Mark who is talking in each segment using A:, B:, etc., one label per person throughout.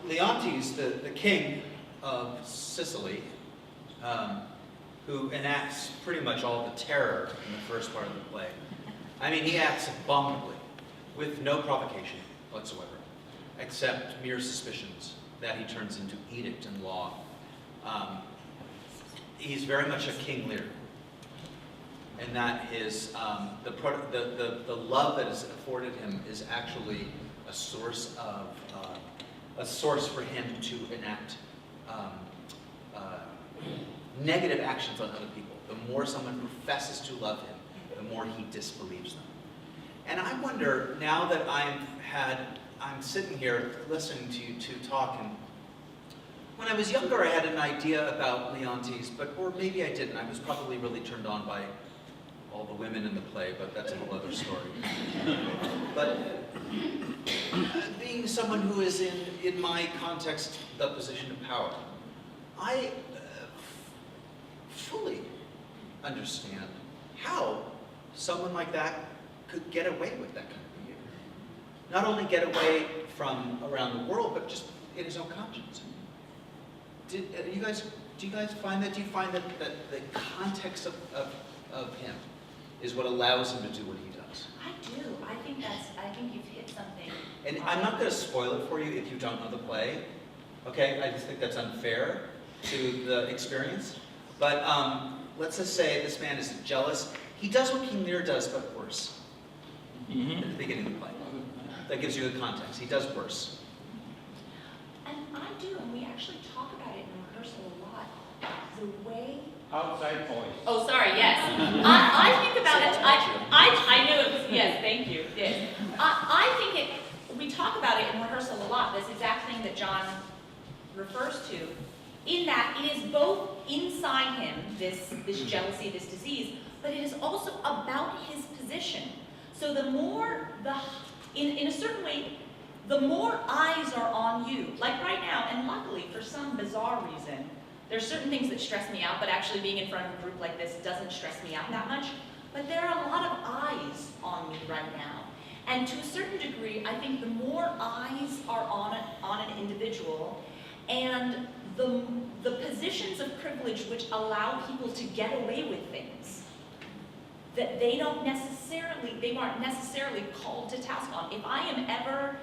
A: Leontes, the king of Sicily, who enacts pretty much all the terror in the first part of the play. I mean, he acts abominably, with no provocation whatsoever, except mere suspicions that he turns into edict and law. He's very much a King Lear, and that his the love that is afforded him is actually a source for him to enact negative actions on other people. The more someone professes to love him, the more he disbelieves them. And I wonder, now that I'm sitting here listening to you two talk, and when I was younger I had an idea about Leontes, or maybe I didn't. I was probably really turned on by all the women in the play, but that's a whole other story. But being someone who is in my context, the position of power, I fully understand how someone like that could get away with that kind of behavior. Not only get away from around the world, but just in his own conscience. Do you guys find that? Do you find that the context of him is what allows him to do what he does?
B: I do. I think you've hit something.
A: And I'm not going to spoil it for you if you don't know the play. Okay, I just think that's unfair to the experience. But let's just say this man is jealous. He does what King Lear does, but worse. At the beginning of the play. That gives you the context. He does worse.
B: And I do, and we actually talk about it in rehearsal a lot. The way...
C: Outside voice.
B: Oh, sorry, yes. I think about it, I knew it was, yes, thank you, yes. I think we talk about it in rehearsal a lot, this exact thing that John refers to, in that it is both inside him, this jealousy, this disease, but it is also about his position. So the more, in a certain way, the more eyes are on you. Like right now, and luckily, for some bizarre reason, there's certain things that stress me out, but actually being in front of a group like this doesn't stress me out that much. But there are a lot of eyes on me right now. And to a certain degree, I think the more eyes are on an individual, and the positions of privilege which allow people to get away with things that they aren't necessarily called to task on. If I am ever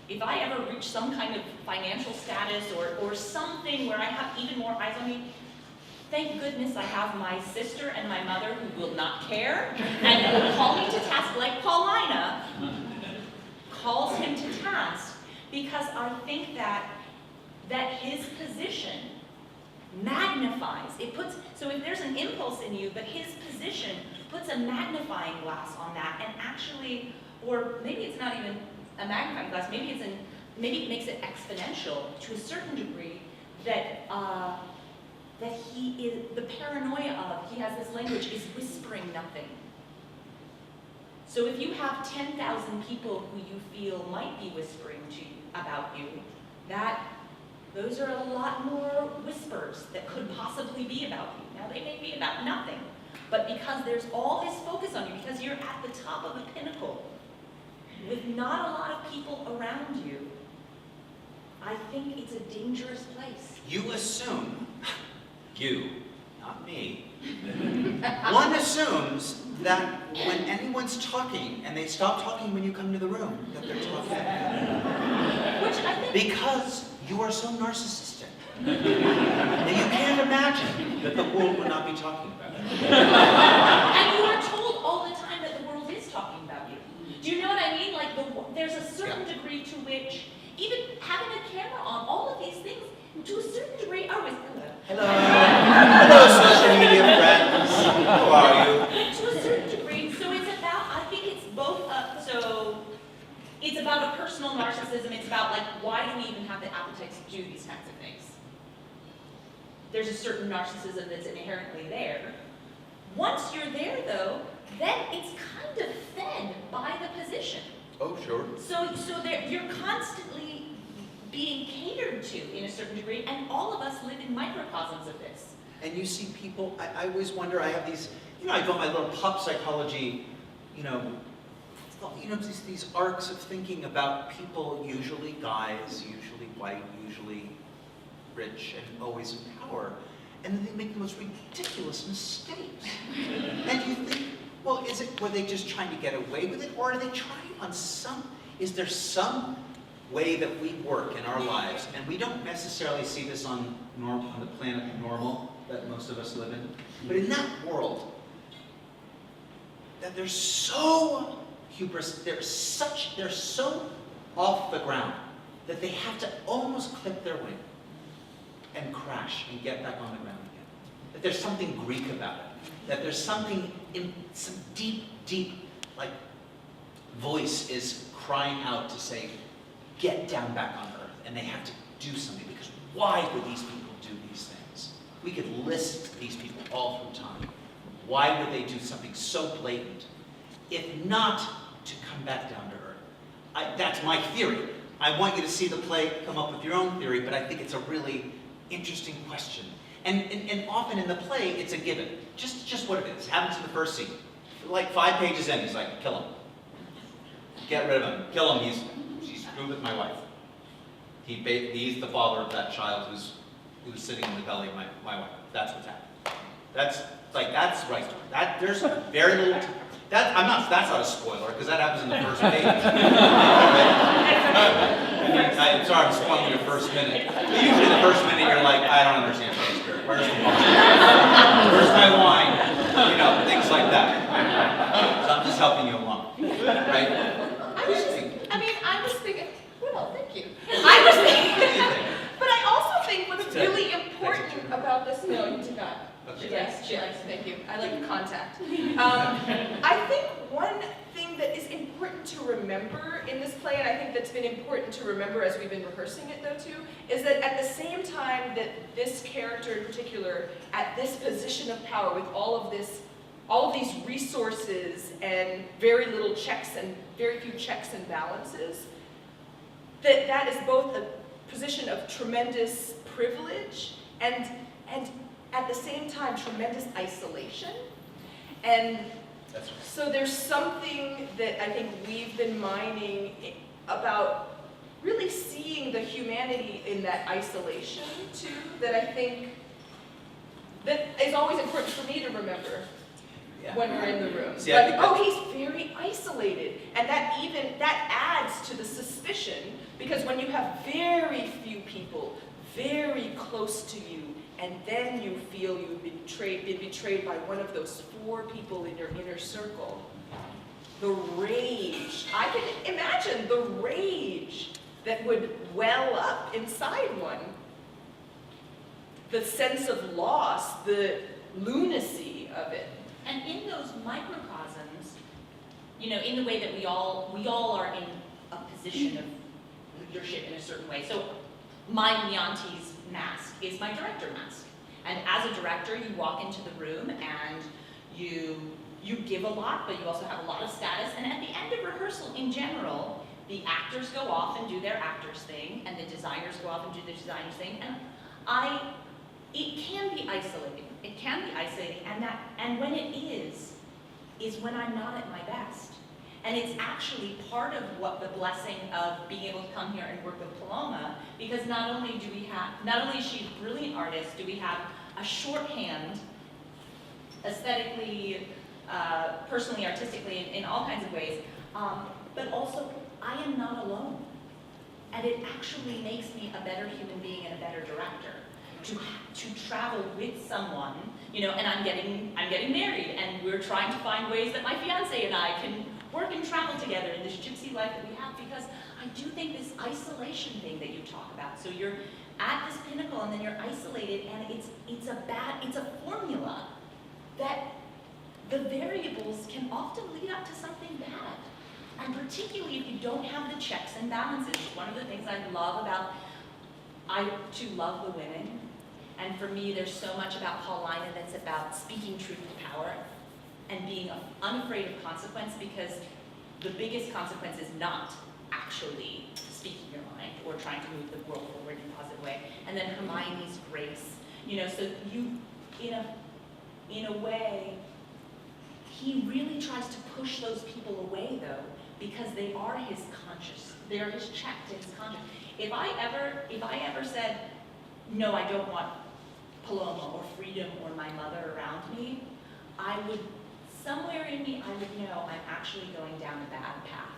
B: if I ever reach some kind of financial status or something where I have even more eyes on me, thank goodness I have my sister and my mother who will not care and will call me to task, like Paulina calls him to task, because I think that his position magnifies, so if there's an impulse in you, but his position puts a magnifying glass on that, and actually, or maybe it's not even a magnifying glass, maybe it makes it exponential to a certain degree, that he is, the paranoia of, he has this language, is whispering nothing. So if you have 10,000 people who you feel might be whispering about you, those are a lot more whispers that could possibly be about you. Now they may be about nothing, but because there's all this focus on you, because you're at the top of the pinnacle, with not a lot of people around you, I think it's a dangerous place.
A: You assume, not me, one assumes that when anyone's talking and they stop talking when you come to the room, that they're talking.
B: Which I think...
A: Because you are so narcissistic that you can't imagine that the world would not be talking about it.
B: And you are told all the time that the world is talking about you. Do you know what I mean? Like, there's a certain degree to which, even having a camera on, all of these things, to a certain degree, are with
A: Hello. Hello, social media friends. How are you?
B: To a certain degree, so it's about, I think it's both, it's about a personal narcissism, it's about, like, why do we even have the appetite to do these kinds of things? There's a certain narcissism that's inherently there. Once you're there, though, then it's kind of fed by the position.
A: Oh, sure.
B: So you're constantly being catered to in a certain degree, and all of us live in microcosms of this.
A: And you see people, I always wonder, I have these, I go my little pop psychology, you know, these arcs of thinking about people, usually guys, usually white, usually rich, and always in power, and then they make the most ridiculous mistakes. And you think, well, were they just trying to get away with it, or are they trying on is there some way that we work in our lives, and we don't necessarily see this on the planet normal that most of us live in, but in that world, that they're so hubris, they're so off the ground that they have to almost clip their wing and crash and get back on the ground again. That there's something Greek about it. That there's something in some deep, like, voice is crying out to say, get down back on earth. And they have to do something, because why would these people do these things? We could list these people all through time. Why would they do something so blatant, if not to come back down to earth? That's my theory. I want you to see the play, come up with your own theory, but I think it's a really interesting question. And often in the play, it's a given. Just what it is. Happens in the first scene. Like 5 pages in, he's like, kill him. Get rid of him. Kill him. He's screwed with my wife. He's the father of that child who's sitting in the belly of my wife. That's what's happening. That's right. There's very little. That's not a spoiler, because that happens in the first page. I'm sorry, I'm spoiling your first minute. But usually the first minute you're like, I don't understand Shakespeare. Where's the wine? Where's my wine? You know, things like that. So I'm just helping you along, right?
C: I was thinking, well, thank you. I was thinking, but I also think what's really important about this, no, you did not.
A: Okay.
C: Yes, she likes, thank you. I like the contact. I think one thing that is important to remember in this play, and I think that's been important to remember as we've been rehearsing it though too, is that at the same time that this character in particular, at this position of power with all of these resources and very few checks and balances, that is both a position of tremendous privilege and at the same time tremendous isolation. And
A: That's right.
C: so there's something that I think we've been mining about really seeing the humanity in that isolation too, that I think that is always important for me to remember.
A: Yeah.
C: When we're in the room.
A: See, I
C: Like,
A: think
C: he's very isolated. And that adds to the suspicion, because when you have very few people very close to you, and then you feel you've been betrayed by one of those 4 people in your inner circle, the rage, I can imagine the rage that would well up inside one. The sense of loss, the lunacy of it.
B: And in those microcosms, you know, in the way that we all are in a position of leadership in a certain way. So my Leontes mask is my director mask. And as a director, you walk into the room and you give a lot, but you also have a lot of status. And at the end of rehearsal, in general, the actors go off and do their actors thing, and the designers go off and do their designers thing. And it can be isolating. It can be isolating, and when it is when I'm not at my best. And it's actually part of what the blessing of being able to come here and work with Paloma, because not only is she a brilliant artist, do we have a shorthand, aesthetically, personally, artistically, in all kinds of ways, but also I am not alone. And it actually makes me a better human being and a better director. To travel with someone, you know, and I'm getting married, and we're trying to find ways that my fiance and I can work and travel together in this gypsy life that we have, because I do think this isolation thing that you talk about. So you're at this pinnacle, and then you're isolated, and it's a formula that the variables can often lead up to something bad, and particularly if you don't have the checks and balances. One of the things I love about I too love the women. And for me, there's so much about Paulina that's about speaking truth to power and being unafraid of consequence, because the biggest consequence is not actually speaking your mind or trying to move the world forward in a positive way. And then Hermione's grace, you know, so you, in a way, he really tries to push those people away, though, because they are his conscience. They are his check to his conscience. If I ever said, no, I don't want Paloma or freedom or my mother around me, somewhere in me, I would know I'm actually going down a bad path.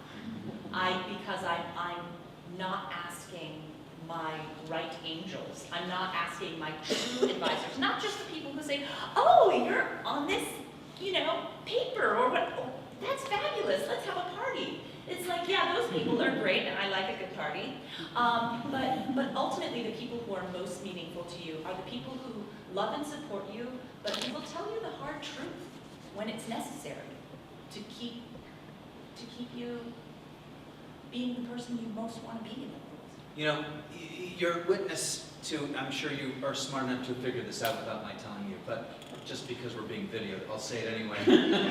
B: Because I'm not asking my right angels. I'm not asking my true advisors, not just the people who say, oh, you're on this, paper, or what, oh, that's fabulous, let's have a party. It's like, yeah, those people are great, and I like a good party. But ultimately, the people who are most meaningful to you are the people who love and support you, but who will tell you the hard truth when it's necessary to keep you being the person you most want to be in the world.
A: You're witness to, I'm sure you are smart enough to figure this out without my telling you, but just because we're being videoed, I'll say it anyway,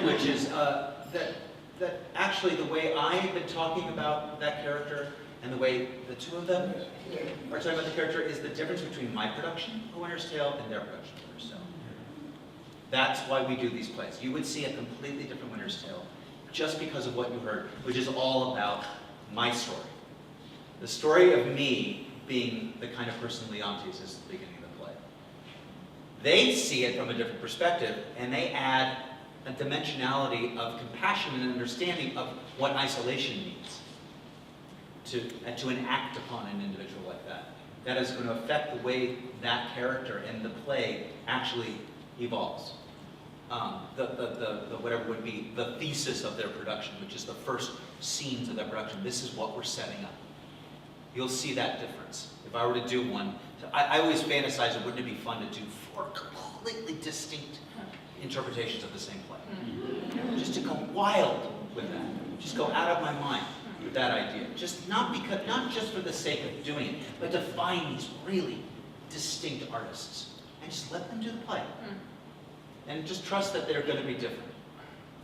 A: which is that actually the way I've been talking about that character and the way the two of them are talking about the character is the difference between my production of Winter's Tale and their production of Winter's Tale. That's why we do these plays. You would see a completely different Winter's Tale just because of what you heard, which is all about my story. The story of me being the kind of person Leontes is at the beginning of the play. They see it from a different perspective, and they add a dimensionality of compassion and understanding of what isolation means to enact upon an individual like that. That is going to affect the way that character and the play actually evolves. The whatever would be the thesis of their production, which is the first scenes of their production. This is what we're setting up. You'll see that difference. If I were to do one, I always fantasize, wouldn't it be fun to do 4 completely distinct interpretations of the same play? Just to go wild with that. Just go out of my mind with that idea. Not just for the sake of doing it, but to find these really distinct artists and just let them do the play. And just trust that they're going to be different.